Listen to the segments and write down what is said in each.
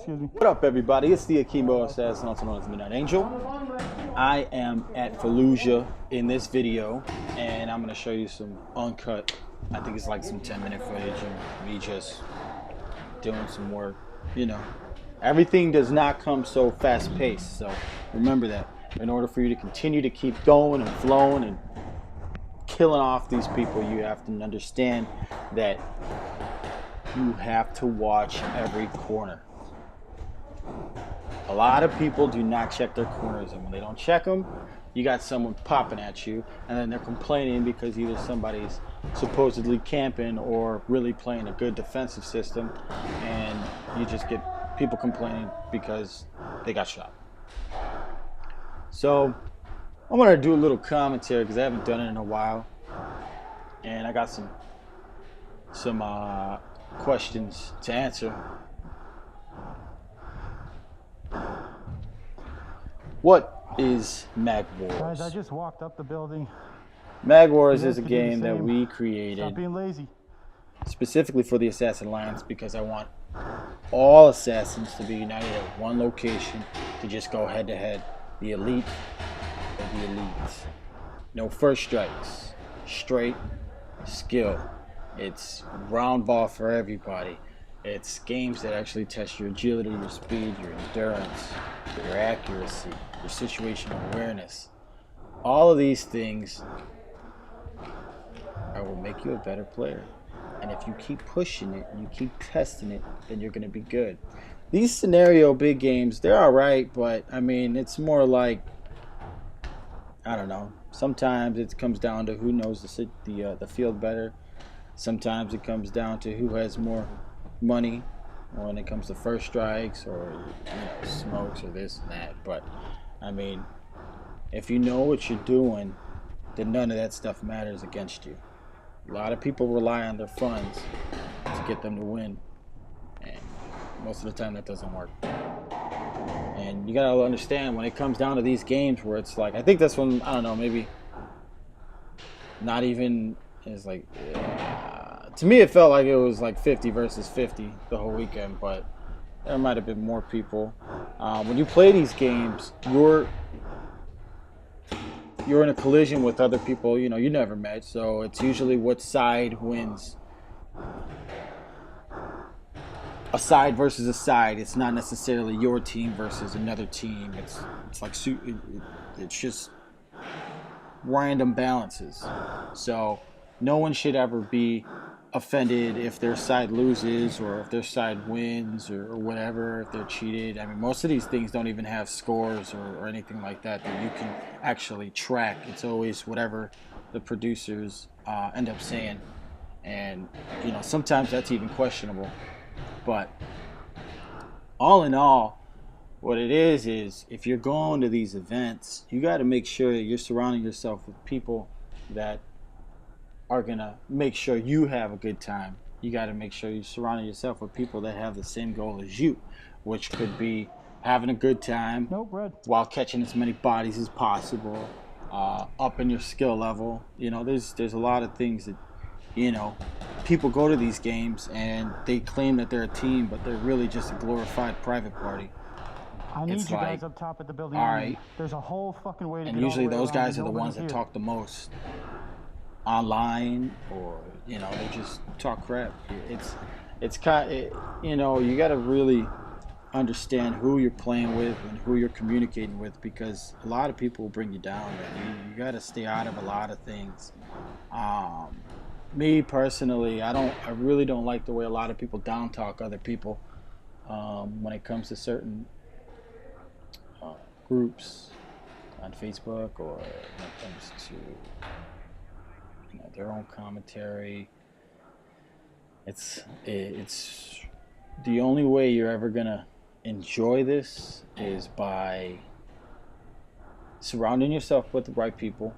What up, everybody? It's the Akimbo Assassin, also known as Midnight Angel. I am at Fallujah in this video, and I'm going to show you some uncut. I think it's like some 10-minute footage of me just doing some work. You know, everything does not come so fast-paced, so remember that. In order for you to continue to keep going and flowing and killing off these people, you have to understand that you have to watch every corner. A lot of people do not check their corners, and when they don't check them, you got someone popping at you, and then they're complaining because either somebody's supposedly camping or really playing a good defensive system, and you just get people complaining because they got shot. So I'm gonna do a little commentary because I haven't done it in a while, and I got some questions to answer. What is Mag Wars? Guys, I just walked up the building. Mag Wars is a game that we created Stop being lazy. specifically for the Assassin Alliance because I want all assassins to be united at one location to just go head to head. The elite or the elites. No first strikes. Straight skill. It's round ball for everybody. It's games that actually test your agility, your speed, your endurance, your accuracy, your situational awareness. All of these things will make you a better player. And if you keep pushing it and you keep testing it, then you're going to be good. These scenario big games, they're all right, but I mean, it's more like, I don't know. Sometimes it comes down to who knows the field better. Sometimes it comes down to who has more money when it comes to first strikes or smokes or this and that. But I mean, if you know what you're doing, then none of that stuff matters against you. A lot of people rely on their funds to get them to win, and most of the time that doesn't work. And you gotta understand when it comes down to these games where it's like, I think that's when, I don't know, maybe not even, it's like, to me it felt like it was like 50 versus 50 the whole weekend, but there might have been more people. When you play these games, you're in a collision with other people you never met, so it's usually what side wins. A side versus a side. It's not necessarily your team versus another team. It's like it's just random balances. So no one should ever be offended if their side loses or if their side wins or whatever, if they're cheated. I mean, most of these things don't even have scores or anything like that you can actually track. It's always whatever the producers end up saying, and sometimes that's even questionable. But all in all, what it is if you're going to these events, you got to make sure that you're surrounding yourself with people that are going to make sure you have a good time. You got to make sure you're surrounding yourself with people that have the same goal as you, which could be having a good time while catching as many bodies as possible, upping your skill level. There's a lot of things that, people go to these games and they claim that they're a team, but they're really just a glorified private party. I need you guys up top at the building. All right. There's a whole fucking way to and get usually all the way those around guys are the ones that talk the most online, or they just talk crap. It's kind of, you got to really understand who you're playing with and who you're communicating with, because a lot of people will bring you down. You got to stay out of a lot of things. Me personally, I really don't like the way a lot of people down talk other people when it comes to certain groups on Facebook, or when it comes to their own commentary. It's the only way you're ever gonna enjoy this is by surrounding yourself with the right people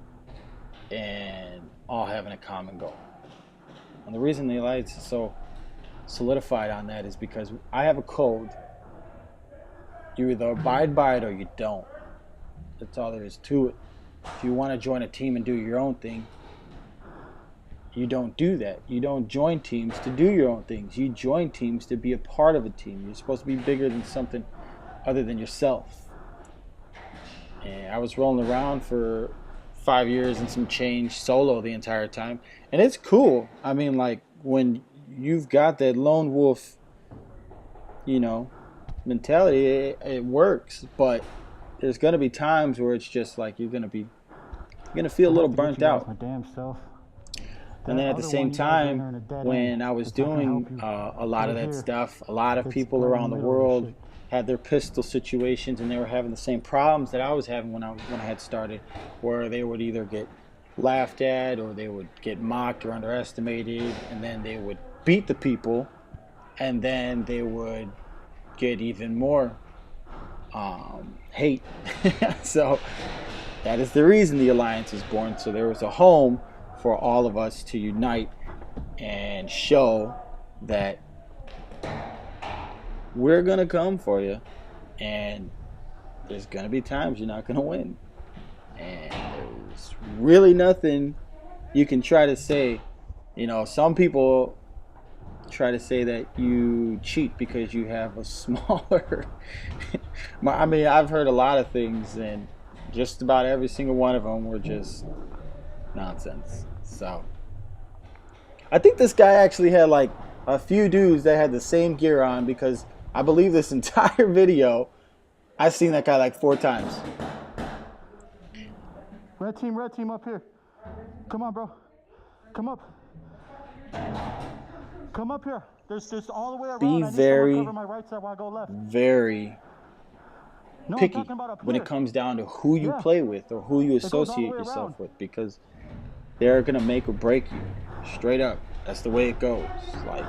and all having a common goal. And the reason the Alliance is so solidified on that is because I have a code. You either abide by it or you don't. That's all there is to it. If you want to join a team and do your own thing, you don't do that. You don't join teams to do your own things. You join teams to be a part of a team. You're supposed to be bigger than something other than yourself. And I was rolling around for 5 years and some change solo the entire time. And it's cool. I mean, like, when you've got that lone wolf, you know, mentality, it works. But there's going to be times where it's just like you're going to feel a little burnt out. My damn self. And then at the same time, when I was doing a lot of that stuff, a lot of people around the world had their pistol situations, and they were having the same problems that I was having when I had started, where they would either get laughed at or they would get mocked or underestimated, and then they would beat the people, and then they would get even more hate. So that is the reason the Alliance is born. So there was a home for all of us to unite and show that we're going to come for you, and there's going to be times you're not going to win. And there's really nothing you can try to say. You know, some people try to say that you cheat because you have a smaller I mean, I've heard a lot of things, and just about every single one of them were just nonsense. So I think this guy actually had like a few dudes that had the same gear on, because I believe this entire video I've seen that guy like 4 times. Red team up here. Come on, bro. Come up. Come up here. There's all the way around. Be I need very, cover my right side while I go left. very No, picky when it here. comes down to who you play with or who you associate yourself with, because they're gonna make or break you, straight up. That's the way it goes. Like,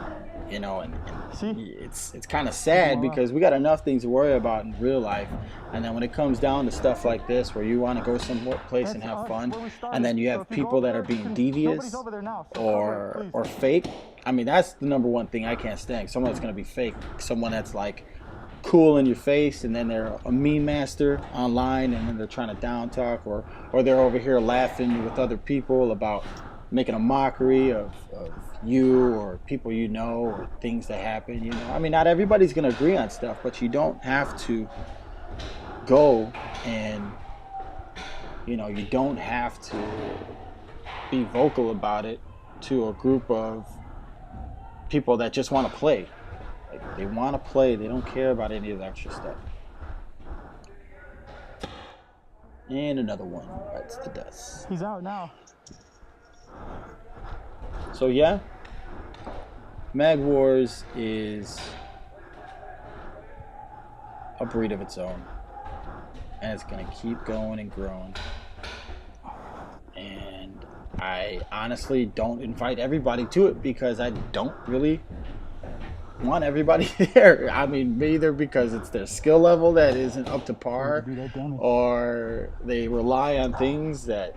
you know, and it's kind of sad because we got enough things to worry about in real life, and then when it comes down to stuff like this, where you want to go some place and have fun, and then you have people that are being devious or fake. I mean, that's the number one thing I can't stand. Someone that's gonna be fake, someone that's like cool in your face, and then they're a meme master online, and then they're trying to down talk, or they're over here laughing with other people about making a mockery of you or people you know or things that happen. You know, I mean, not everybody's gonna agree on stuff, but you don't have to go and, you know, you don't have to be vocal about it to a group of people that just want to play. Like, they want to play. They don't care about any of the extra stuff. And another one bites the dust. He's out now. So yeah, Mag Wars is a breed of its own, and it's gonna keep going and growing. And I honestly don't invite everybody to it, because I don't really want everybody there. I mean, either because it's their skill level that isn't up to par, or they rely on things that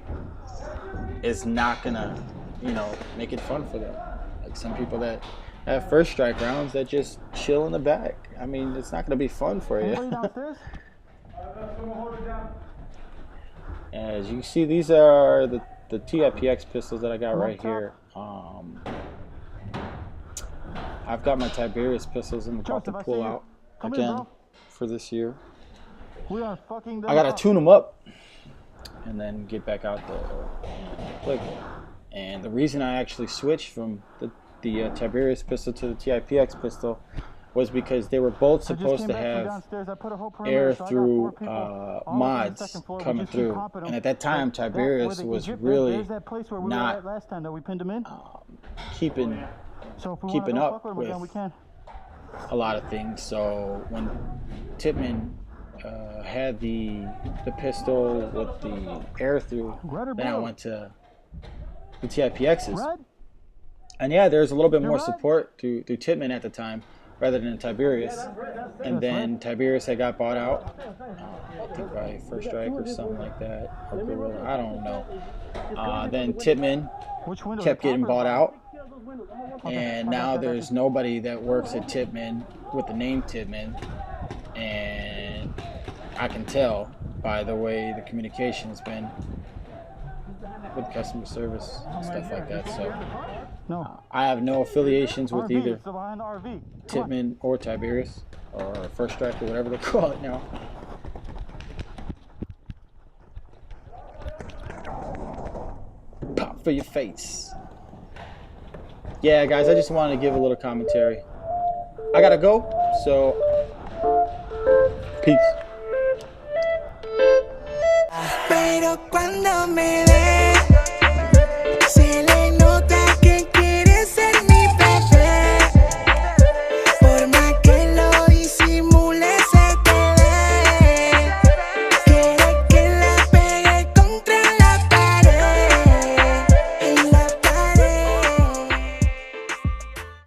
is not gonna, you know, make it fun for them. Like some people that have first strike rounds that just chill in the back. I mean, it's not gonna be fun for you. As you can see, these are the TIPX pistols that I got right here. I've got my Tiberius pistols I'm about to pull out again for this year. I gotta tune them up and then get back out there and play. And the reason I actually switched from the Tiberius pistol to the TIPX pistol was because they were both supposed to have air through mods coming through, and at that time Tiberius was really not keeping up with a lot of things. So when Tippmann had the pistol with the air through, then I went to the TIPXs, and yeah, there's a little bit more support through Tippmann at the time rather than Tiberius. And then Tiberius had got bought out, I think by First Strike or something like that, or Gorilla, I don't know. Then Tippmann kept getting bought out, and now there's nobody that works at Tippmann with the name Tippmann, and I can tell by the way the communication has been with customer service and stuff like that. So No. I have no affiliations with RV, either it's behind the RV. Come on. Titman or Tiberius or First Strike or whatever they call it now. Pop for your face. Yeah, guys, I just wanted to give a little commentary. I gotta go, so peace. Pero cuando me